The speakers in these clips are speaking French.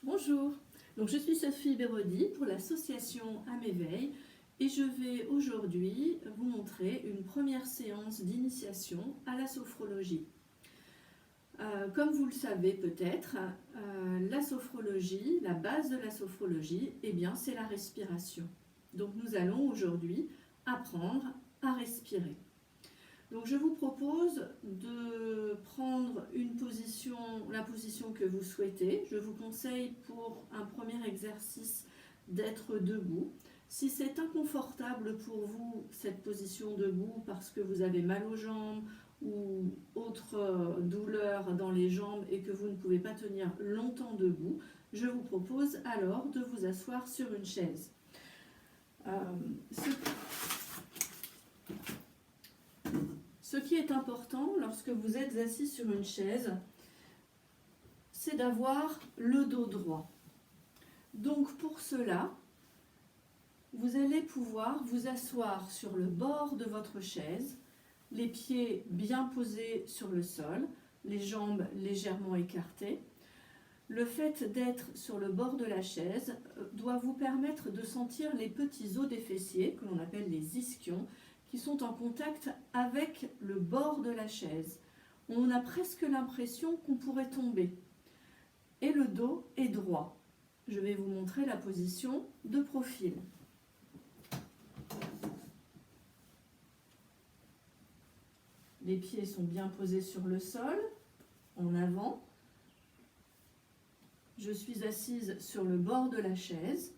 Bonjour, donc je suis Sophie Béraudy pour l'association À m'éveil et je vais aujourd'hui vous montrer une première séance d'initiation à la sophrologie. Comme vous le savez peut-être, la sophrologie, la base de la sophrologie, c'est la respiration. Donc nous allons aujourd'hui apprendre à respirer. Donc je vous propose de prendre la position que vous souhaitez. Je vous conseille pour un premier exercice d'être debout. Si c'est inconfortable pour vous cette position debout parce que vous avez mal aux jambes ou autre douleur dans les jambes et que vous ne pouvez pas tenir longtemps debout, je vous propose alors de vous asseoir sur une chaise. Ce qui est important lorsque vous êtes assis sur une chaise, c'est d'avoir le dos droit. Donc pour cela, vous allez pouvoir vous asseoir sur le bord de votre chaise, les pieds bien posés sur le sol, les jambes légèrement écartées. Le fait d'être sur le bord de la chaise doit vous permettre de sentir les petits os des fessiers, que l'on appelle les ischions, qui sont en contact avec le bord de la chaise. On a presque l'impression qu'on pourrait tomber. Et le dos est droit. Je vais vous montrer la position de profil. Les pieds sont bien posés sur le sol, en avant. Je suis assise sur le bord de la chaise.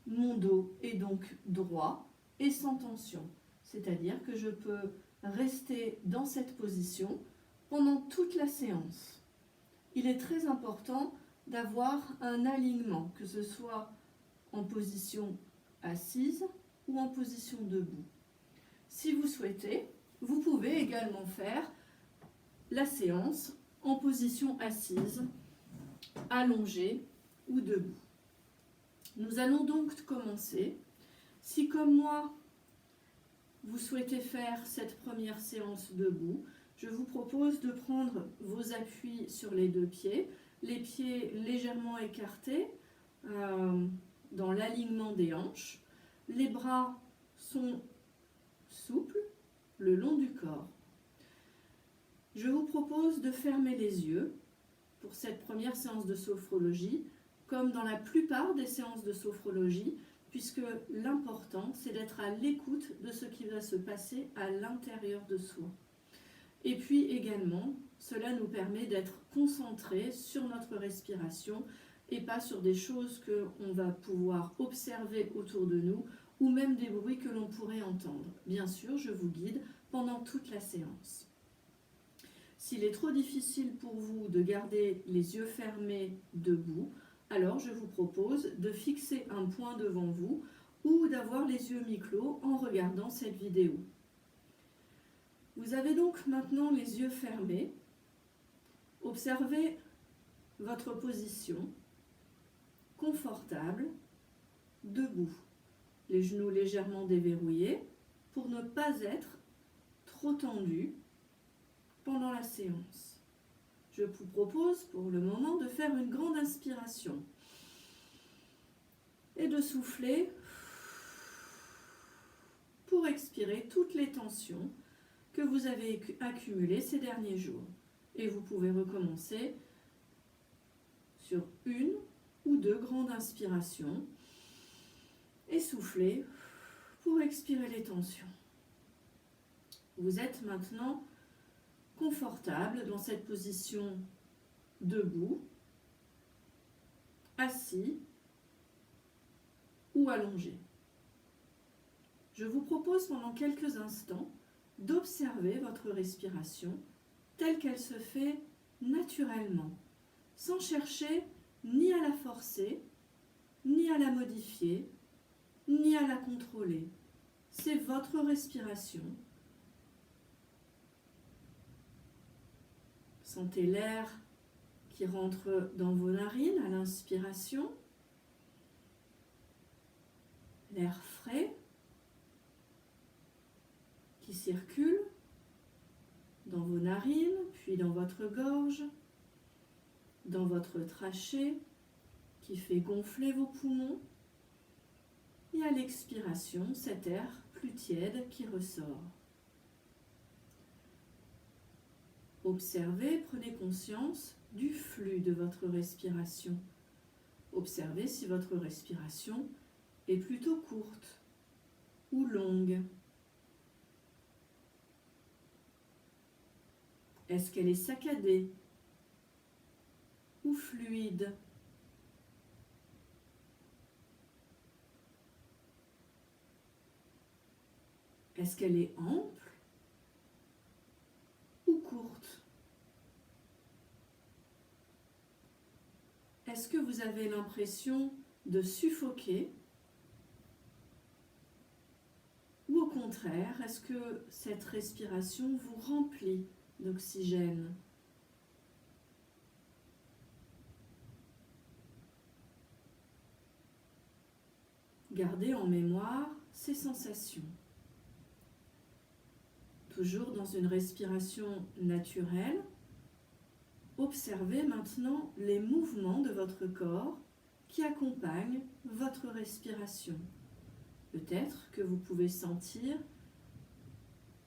Mon dos est donc droit et sans tension. C'est-à-dire que je peux rester dans cette position pendant toute la séance. Il est très important d'avoir un alignement, que ce soit en position assise ou en position debout. Si vous souhaitez, vous pouvez également faire la séance en position assise, allongée ou debout. Nous allons donc commencer. Si comme moi, vous souhaitez faire cette première séance debout, je vous propose de prendre vos appuis sur les deux pieds, les pieds légèrement écartés dans l'alignement des hanches. Les bras sont souples le long du corps. Je vous propose de fermer les yeux pour cette première séance de sophrologie, comme dans la plupart des séances de sophrologie, puisque l'important, c'est d'être à l'écoute de ce qui va se passer à l'intérieur de soi. Et puis également, cela nous permet d'être concentrés sur notre respiration et pas sur des choses qu'on va pouvoir observer autour de nous ou même des bruits que l'on pourrait entendre. Bien sûr, je vous guide pendant toute la séance. S'il est trop difficile pour vous de garder les yeux fermés debout, alors je vous propose de fixer un point devant vous ou d'avoir les yeux mi-clos en regardant cette vidéo. Vous avez donc maintenant les yeux fermés. Observez votre position confortable, debout. Les genoux légèrement déverrouillés pour ne pas être trop tendus pendant la séance. Je vous propose pour le moment de faire une grande inspiration et de souffler pour expirer toutes les tensions que vous avez accumulées ces derniers jours. Et vous pouvez recommencer sur une ou deux grandes inspirations et souffler pour expirer les tensions. Vous êtes maintenant confortable dans cette position debout, assis ou allongé. Je vous propose pendant quelques instants d'observer votre respiration telle qu'elle se fait naturellement, sans chercher ni à la forcer, ni à la modifier, ni à la contrôler. C'est votre respiration. Sentez l'air qui rentre dans vos narines à l'inspiration, l'air frais qui circule dans vos narines, puis dans votre gorge, dans votre trachée qui fait gonfler vos poumons. Et à l'expiration, cet air plus tiède qui ressort. Observez, prenez conscience du flux de votre respiration. Observez si votre respiration est plutôt courte ou longue. Est-ce qu'elle est saccadée ou fluide? Est-ce qu'elle est ample ou courte? Est-ce que vous avez l'impression de suffoquer? Ou au contraire, est-ce que cette respiration vous remplit d'oxygène? Gardez en mémoire ces sensations. Toujours dans une respiration naturelle, observez maintenant les mouvements de votre corps qui accompagnent votre respiration. Peut-être que vous pouvez sentir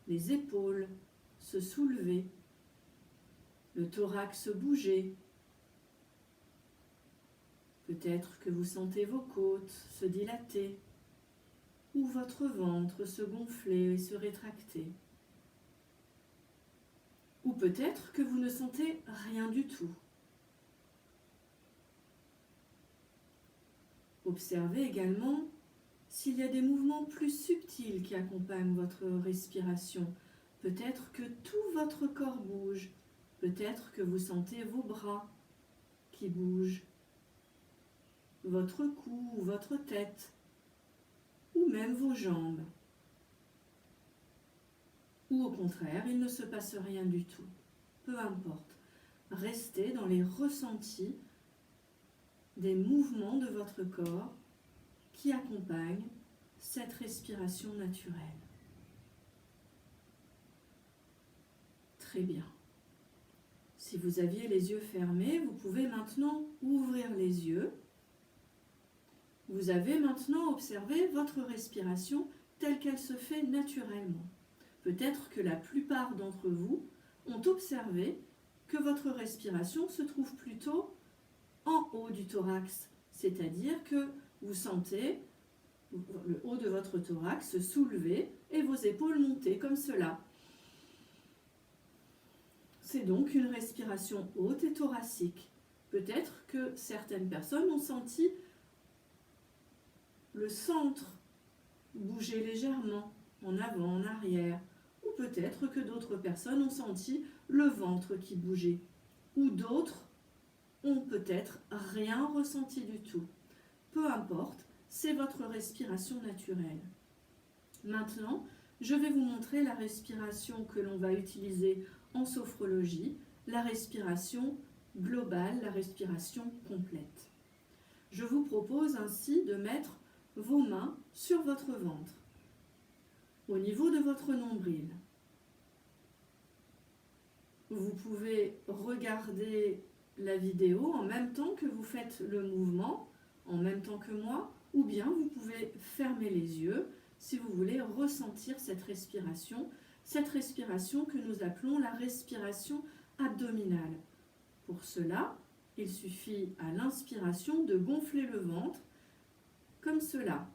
les épaules se soulever, le thorax bouger. Peut-être que vous sentez vos côtes se dilater ou votre ventre se gonfler et se rétracter. Ou peut-être que vous ne sentez rien du tout. Observez également s'il y a des mouvements plus subtils qui accompagnent votre respiration. Peut-être que tout votre corps bouge. Peut-être que vous sentez vos bras qui bougent, votre cou ou votre tête, ou même vos jambes. Ou au contraire, il ne se passe rien du tout. Peu importe. Restez dans les ressentis des mouvements de votre corps qui accompagnent cette respiration naturelle. Très bien. Si vous aviez les yeux fermés, vous pouvez maintenant ouvrir les yeux. Vous avez maintenant observé votre respiration telle qu'elle se fait naturellement. Peut-être que la plupart d'entre vous ont observé que votre respiration se trouve plutôt en haut du thorax, c'est-à-dire que vous sentez le haut de votre thorax se soulever et vos épaules monter comme cela. C'est donc une respiration haute et thoracique. Peut-être que certaines personnes ont senti le centre bouger légèrement, en avant, en arrière. Ou peut-être que d'autres personnes ont senti le ventre qui bougeait. Ou d'autres ont peut-être rien ressenti du tout. Peu importe, c'est votre respiration naturelle. Maintenant, je vais vous montrer la respiration que l'on va utiliser en sophrologie, la respiration globale, la respiration complète. Je vous propose ainsi de mettre vos mains sur votre ventre, au niveau de votre nombril. Vous pouvez regarder la vidéo en même temps que vous faites le mouvement, en même temps que moi, ou bien vous pouvez fermer les yeux si vous voulez ressentir cette respiration que nous appelons la respiration abdominale. Pour cela, il suffit à l'inspiration de gonfler le ventre comme cela.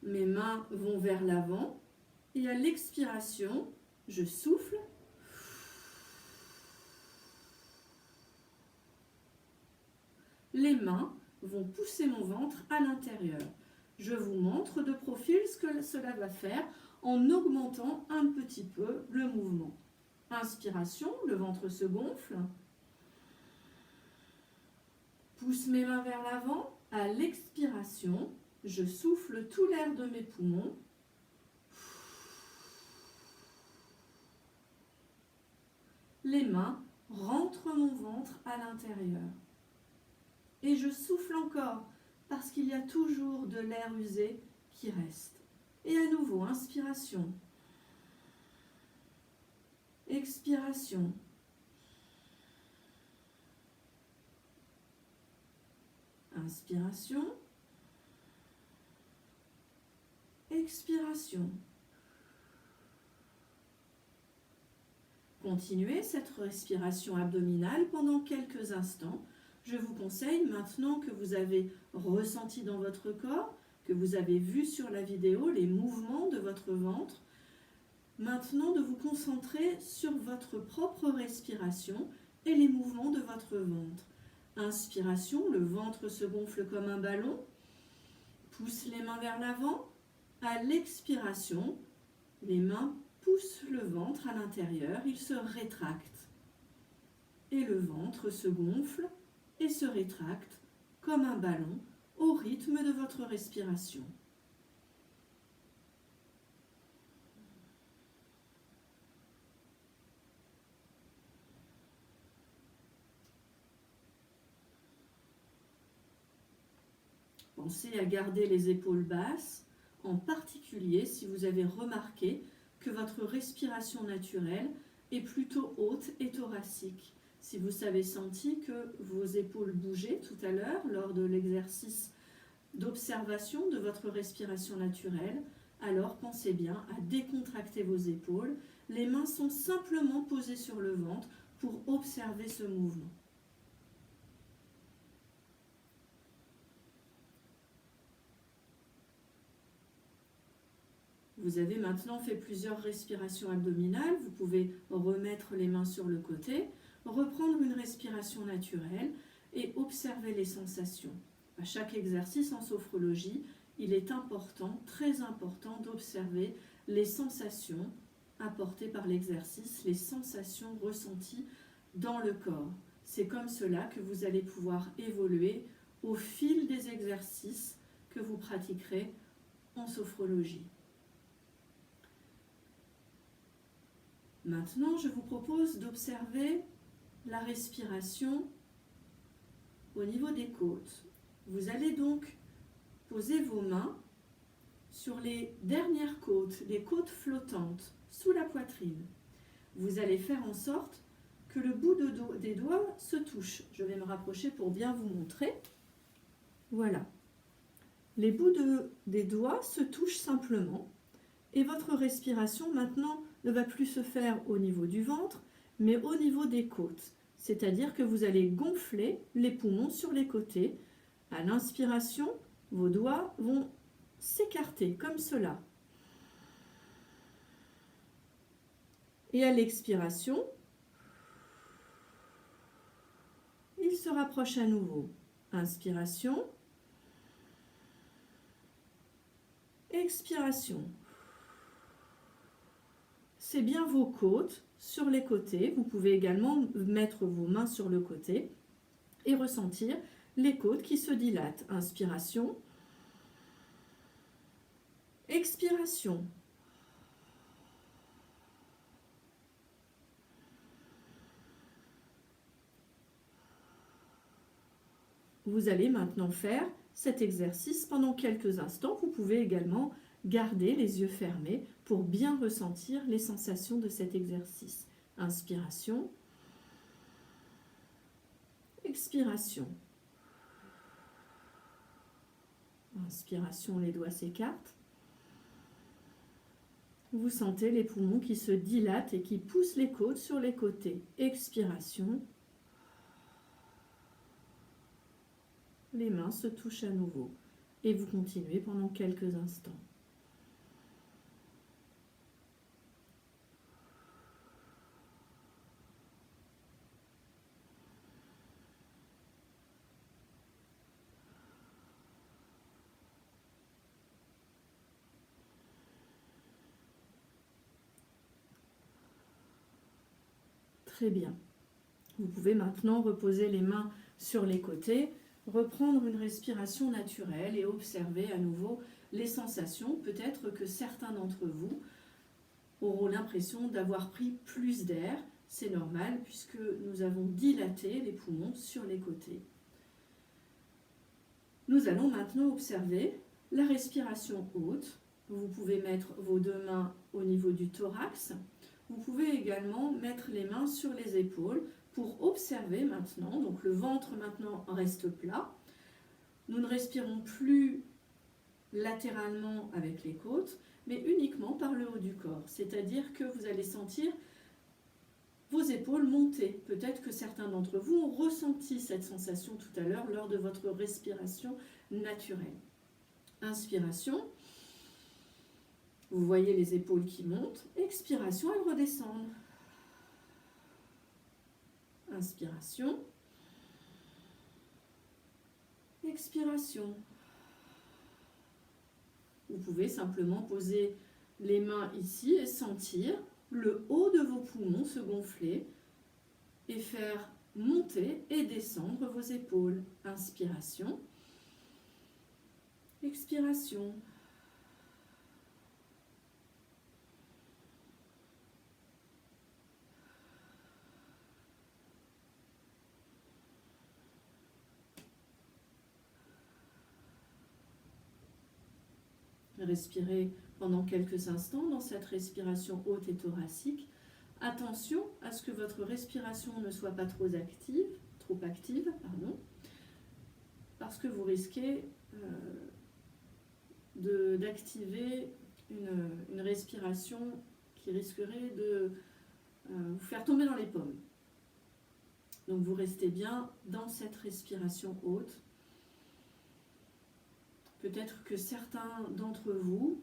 Mes mains vont vers l'avant et à l'expiration, je souffle. Les mains vont pousser mon ventre à l'intérieur. Je vous montre de profil ce que cela va faire en augmentant un petit peu le mouvement. Inspiration, le ventre se gonfle. Pousse mes mains vers l'avant. À l'expiration, je souffle tout l'air de mes poumons. Les mains rentrent mon ventre à l'intérieur. Et je souffle encore parce qu'il y a toujours de l'air usé qui reste. Et à nouveau, inspiration. Expiration. Inspiration. Expiration. Continuez cette respiration abdominale pendant quelques instants. Je vous conseille, maintenant que vous avez ressenti dans votre corps, que vous avez vu sur la vidéo les mouvements de votre ventre, maintenant de vous concentrer sur votre propre respiration et les mouvements de votre ventre. Inspiration, le ventre se gonfle comme un ballon. Pousse les mains vers l'avant. À l'expiration, les mains poussent le ventre à l'intérieur, il se rétracte. Et le ventre se gonfle et se rétracte comme un ballon au rythme de votre respiration. Pensez à garder les épaules basses, en particulier si vous avez remarqué que votre respiration naturelle est plutôt haute et thoracique. Si vous avez senti que vos épaules bougeaient tout à l'heure lors de l'exercice d'observation de votre respiration naturelle, alors pensez bien à décontracter vos épaules. Les mains sont simplement posées sur le ventre pour observer ce mouvement. Vous avez maintenant fait plusieurs respirations abdominales. Vous pouvez remettre les mains sur le côté, reprendre une respiration naturelle et observer les sensations. À chaque exercice en sophrologie, il est important, très important, d'observer les sensations apportées par l'exercice, les sensations ressenties dans le corps. C'est comme cela que vous allez pouvoir évoluer au fil des exercices que vous pratiquerez en sophrologie. Maintenant, je vous propose d'observer la respiration au niveau des côtes. Vous allez donc poser vos mains sur les dernières côtes, les côtes flottantes, sous la poitrine. Vous allez faire en sorte que le bout des doigts se touche. Je vais me rapprocher pour bien vous montrer. Voilà. Les bouts des doigts se touchent simplement. Et votre respiration maintenant ne va plus se faire au niveau du ventre, mais au niveau des côtes. C'est-à-dire que vous allez gonfler les poumons sur les côtés. À l'inspiration, vos doigts vont s'écarter comme cela. Et à l'expiration, ils se rapprochent à nouveau. Inspiration. Expiration. C'est bien vos côtes sur les côtés. Vous pouvez également mettre vos mains sur le côté et ressentir les côtes qui se dilatent. Inspiration. Expiration. Vous allez maintenant faire cet exercice pendant quelques instants. Vous pouvez également garder les yeux fermés pour bien ressentir les sensations de cet exercice. Inspiration. Expiration. Inspiration, les doigts s'écartent. Vous sentez les poumons qui se dilatent et qui poussent les côtes sur les côtés. Expiration. Les mains se touchent à nouveau. Et vous continuez pendant quelques instants. Très bien. Vous pouvez maintenant reposer les mains sur les côtés, reprendre une respiration naturelle et observer à nouveau les sensations. Peut-être que certains d'entre vous auront l'impression d'avoir pris plus d'air. C'est normal puisque nous avons dilaté les poumons sur les côtés. Nous allons maintenant observer la respiration haute. Vous pouvez mettre vos deux mains au niveau du thorax. Vous pouvez également mettre les mains sur les épaules pour observer maintenant. Donc le ventre maintenant reste plat. Nous ne respirons plus latéralement avec les côtes, mais uniquement par le haut du corps. C'est-à-dire que vous allez sentir vos épaules monter. Peut-être que certains d'entre vous ont ressenti cette sensation tout à l'heure lors de votre respiration naturelle. Inspiration. Vous voyez les épaules qui montent. Expiration, elles redescendent. Inspiration. Expiration. Vous pouvez simplement poser les mains ici et sentir le haut de vos poumons se gonfler et faire monter et descendre vos épaules. Inspiration. Expiration. Respirez pendant quelques instants dans cette respiration haute et thoracique. Attention à ce que votre respiration ne soit pas trop active, parce que vous risquez d'activer une respiration qui risquerait de vous faire tomber dans les pommes. Donc vous restez bien dans cette respiration haute. Peut-être que certains d'entre vous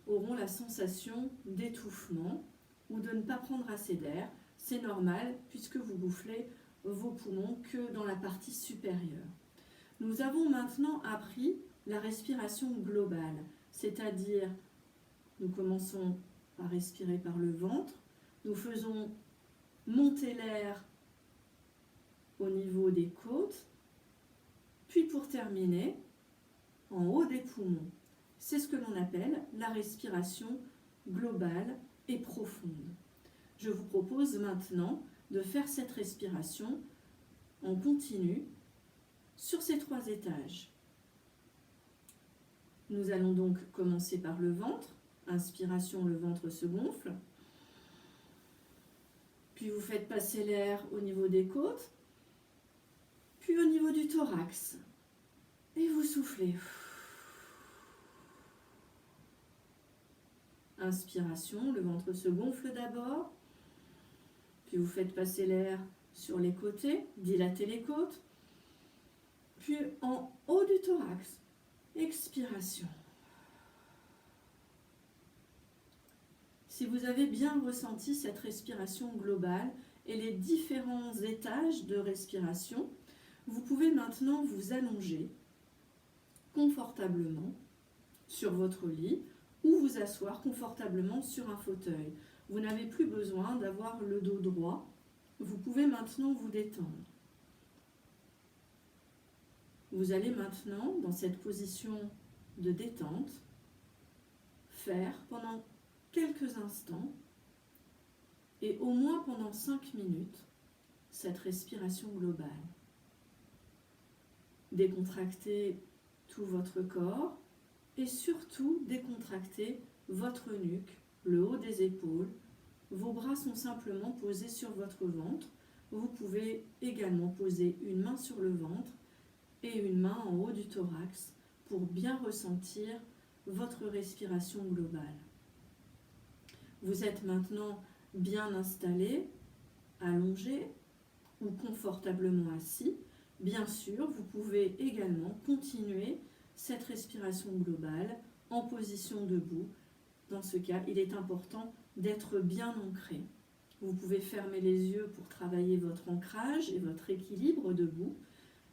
auront la sensation d'étouffement ou de ne pas prendre assez d'air. C'est normal puisque vous gonflez vos poumons que dans la partie supérieure. Nous avons maintenant appris la respiration globale, c'est-à-dire nous commençons par respirer par le ventre, nous faisons monter l'air au niveau des côtes, puis pour terminer, en haut des poumons. C'est ce que l'on appelle la respiration globale et profonde. Je vous propose maintenant de faire cette respiration en continu sur ces 3 étages. Nous allons donc commencer par le ventre. Inspiration, le ventre se gonfle. Puis vous faites passer l'air au niveau des côtes, puis au niveau du thorax. Et vous soufflez. Inspiration, le ventre se gonfle d'abord, puis vous faites passer l'air sur les côtés, dilatez les côtes, puis en haut du thorax, expiration. Si vous avez bien ressenti cette respiration globale et les différents étages de respiration, vous pouvez maintenant vous allonger confortablement sur votre lit ou vous asseoir confortablement sur un fauteuil. Vous n'avez plus besoin d'avoir le dos droit. Vous pouvez maintenant vous détendre. Vous allez maintenant, dans cette position de détente, faire pendant quelques instants et au moins pendant 5 minutes cette respiration globale. Décontractez tout votre corps et surtout décontractez votre nuque, le haut des épaules. Vos bras sont simplement posés sur votre ventre. Vous pouvez également poser une main sur le ventre et une main en haut du thorax pour bien ressentir votre respiration globale. Vous êtes maintenant bien installé, allongé ou confortablement assis. Bien sûr, vous pouvez également continuer cette respiration globale en position debout. Dans ce cas, il est important d'être bien ancré. Vous pouvez fermer les yeux pour travailler votre ancrage et votre équilibre debout.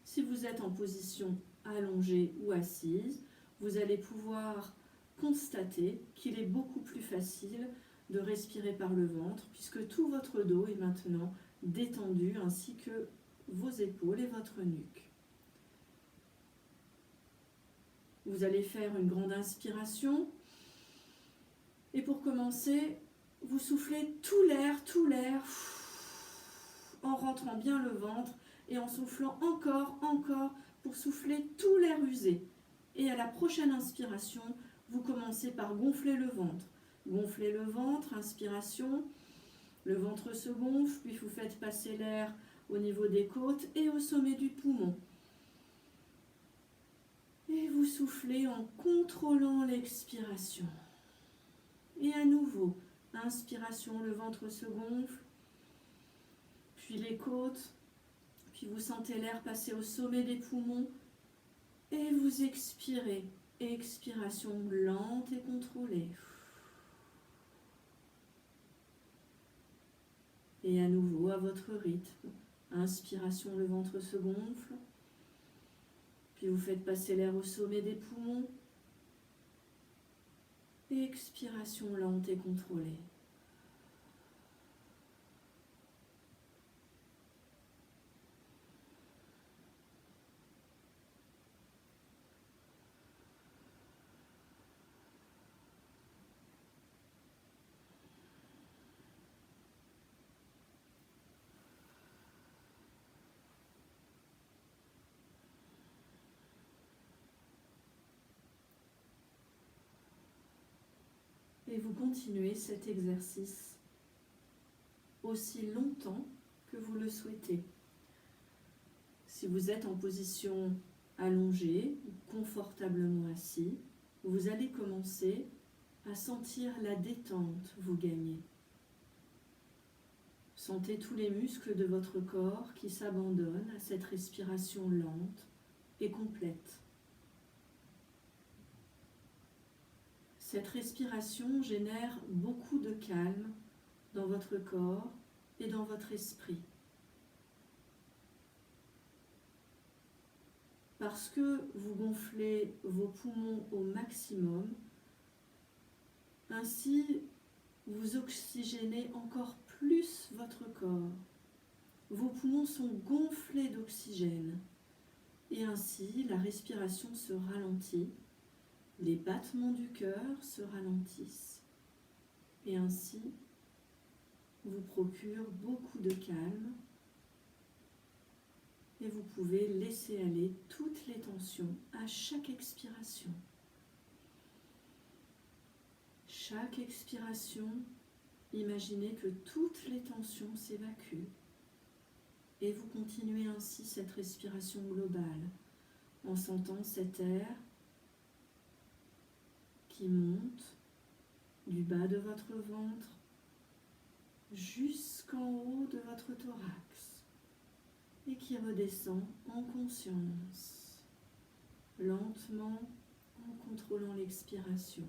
Si vous êtes en position allongée ou assise, vous allez pouvoir constater qu'il est beaucoup plus facile de respirer par le ventre puisque tout votre dos est maintenant détendu ainsi que vos épaules et votre nuque. Vous allez faire une grande inspiration et pour commencer, vous soufflez tout l'air en rentrant bien le ventre et en soufflant encore pour souffler tout l'air usé. Et à la prochaine inspiration, vous commencez par gonfler le ventre. Gonflez le ventre, inspiration, le ventre se gonfle, puis vous faites passer l'air au niveau des côtes et au sommet du poumon. Et vous soufflez en contrôlant l'expiration. Et à nouveau, inspiration, le ventre se gonfle, puis les côtes, puis vous sentez l'air passer au sommet des poumons, et vous expirez. Expiration lente et contrôlée. Et à nouveau, à votre rythme, inspiration, le ventre se gonfle, puis vous faites passer l'air au sommet des poumons, expiration lente et contrôlée. Et vous continuez cet exercice aussi longtemps que vous le souhaitez. Si vous êtes en position allongée ou confortablement assis, vous allez commencer à sentir la détente vous gagner. Sentez tous les muscles de votre corps qui s'abandonnent à cette respiration lente et complète. Cette respiration génère beaucoup de calme dans votre corps et dans votre esprit. Parce que vous gonflez vos poumons au maximum, ainsi vous oxygénez encore plus votre corps. Vos poumons sont gonflés d'oxygène et ainsi la respiration se ralentit. Les battements du cœur se ralentissent et ainsi vous procure beaucoup de calme et vous pouvez laisser aller toutes les tensions à chaque expiration. Chaque expiration, imaginez que toutes les tensions s'évacuent et vous continuez ainsi cette respiration globale en sentant cet air qui monte du bas de votre ventre jusqu'en haut de votre thorax et qui redescend en conscience, lentement en contrôlant l'expiration.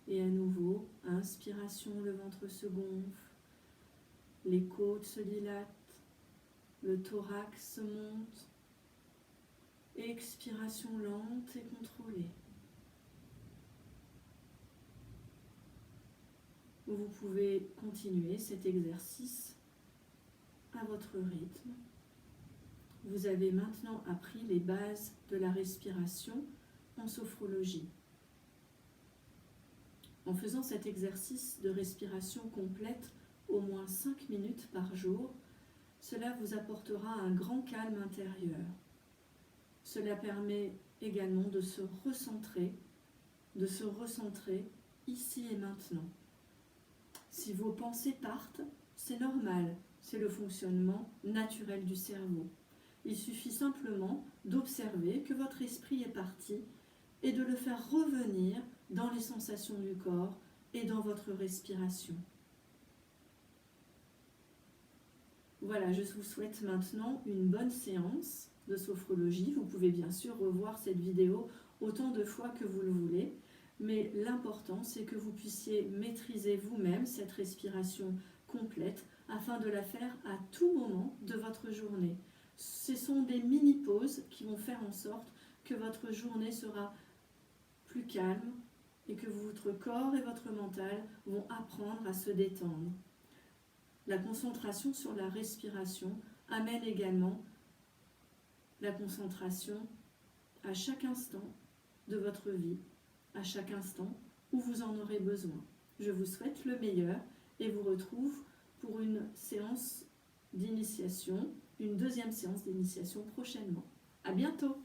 Et à nouveau, inspiration, le ventre se gonfle, les côtes se dilatent, le thorax se monte, expiration lente et contrôlée. Vous pouvez continuer cet exercice à votre rythme. Vous avez maintenant appris les bases de la respiration en sophrologie. En faisant cet exercice de respiration complète au moins 5 minutes par jour, cela vous apportera un grand calme intérieur. Cela permet également de se recentrer ici et maintenant. Si vos pensées partent, c'est normal, c'est le fonctionnement naturel du cerveau. Il suffit simplement d'observer que votre esprit est parti et de le faire revenir dans les sensations du corps et dans votre respiration. Voilà, je vous souhaite maintenant une bonne séance de sophrologie. Vous pouvez bien sûr revoir cette vidéo autant de fois que vous le voulez. Mais l'important, c'est que vous puissiez maîtriser vous-même cette respiration complète afin de la faire à tout moment de votre journée. Ce sont des mini-pauses qui vont faire en sorte que votre journée sera plus calme et que votre corps et votre mental vont apprendre à se détendre. La concentration sur la respiration amène également la concentration à chaque instant de votre vie, à chaque instant où vous en aurez besoin. Je vous souhaite le meilleur et vous retrouve pour une séance d'initiation, une deuxième séance d'initiation prochainement. À bientôt!